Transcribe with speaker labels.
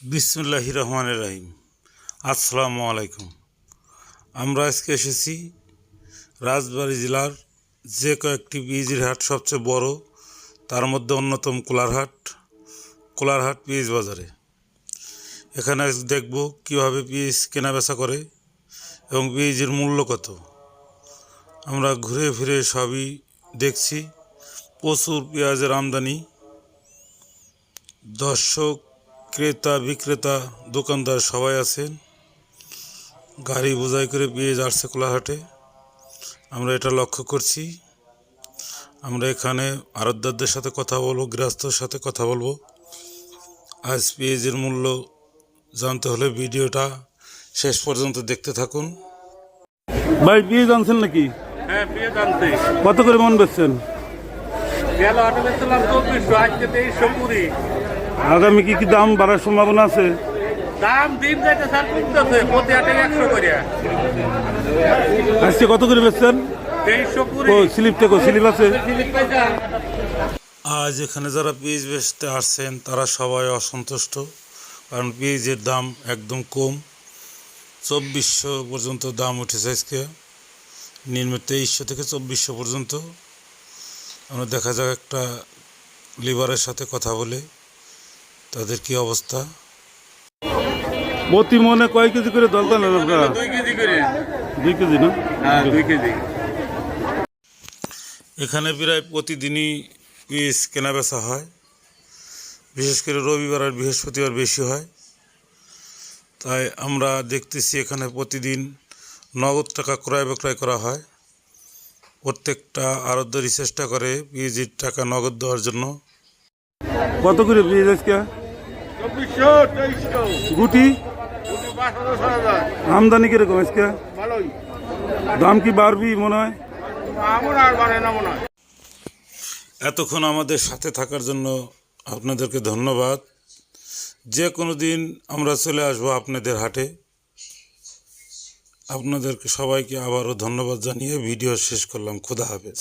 Speaker 1: বিসমিল্লাহির রহমানির রহিম। আসসালামু আলাইকুম। আমরা আজকে এসেছি রাজবাড়ী জেলার যে কয়েকটি পিএইচের হাট সবচেয়ে বড়, তার মধ্যে অন্যতম কোলারহাট পিএইচ বাজারে। এখানে দেখব কীভাবে পিএইচ কেনাবেচা করে এবং পিএইচের মূল্য কত। আমরা ঘুরে ফিরে সবই দেখছি। প্রচুর পেঁয়াজের আমদানি, দর্শক, ক্রেতা, বিক্রেতা, দোকানদার সবাই আছেন। গাড়ি বোঝাই করে পেঁয়াজ আসছে কোলারহাটে, আমরা এটা লক্ষ্য করছি। আমরা এখানে আড়তদারদের সাথে কথা বলবো, গৃহস্থর সাথে কথা বলবো। আজ পেঁয়াজের মূল্য জানতে হলে ভিডিওটা শেষ পর্যন্ত দেখতে থাকুন। ভাই, পেঁয়াজ আনছেন নাকি?
Speaker 2: হ্যাঁ, পেঁয়াজ আনছি।
Speaker 1: কত করে মন বেচছেন?
Speaker 2: গেল হাটে বেচছিলাম 2400, আজকে 2320।
Speaker 1: আগামী কি দাম বাড়ার সম্ভাবনা আছে?
Speaker 2: দাম দিন যাইতে স্যার কমতেছে, প্রতি হাটে 100 করে।
Speaker 1: আজকে কত করে বেচছেন?
Speaker 2: 2320।
Speaker 1: ও স্লিপ থেকে স্লিপ আছে।
Speaker 2: স্লিপ পাইছা?
Speaker 1: আজ এখানে যারা পেঁয়াজ বেচতে আসছেন তারা সবাই অসন্তুষ্ট, কারণ পেঁয়াজের দাম একদম কম। 2400 পর্যন্ত দাম উঠেছে আজকে, নিম্ন 2300 থেকে 2400 পর্যন্ত। আমরা দেখা যাক একটা লিভারের সাথে কথা বলে তাদের কি অবস্থা। প্রতি মনে কয় কেজি করে দরকার আপনারা?
Speaker 2: 2 কেজি করে।
Speaker 1: 2 কেজি না?
Speaker 2: হ্যাঁ, 2 কেজি।
Speaker 1: এখানে প্রায় প্রতিদিনই পেঁয়াজ কেনাবেচা হয়, বিশেষ করে রবিবার আর বৃহস্পতিবার বেশি হয়। তাই আমরা দেখতেছি এখানে প্রতিদিন নগদ টাকা ক্রয় বিক্রয় করা হয়। প্রত্যেকটা আড়তদারই চেষ্টা করে পেঁয়াজের টাকা নগদ দেওয়ার জন্য। কত করে পেঁয়াজ আজকে?
Speaker 2: 2400, 2300।
Speaker 1: গুটি
Speaker 2: 5,000।
Speaker 1: আমদানি কিরকম আজকে?
Speaker 2: ভালোই।
Speaker 1: দাম কি বাড়বি মনে হয়?
Speaker 2: আমার আর বাড়ে না মনে হয়।
Speaker 1: এতক্ষণ আমাদের সাথে থাকার জন্য আপনাদেরকে ধন্যবাদ। যে কোনো দিন আমরা চলে আসবো আপনাদের হাটে। আপনাদেরকে সবাইকে আবারও ধন্যবাদ জানিয়ে ভিডিও শেষ করলাম। খোদা হাফেজ।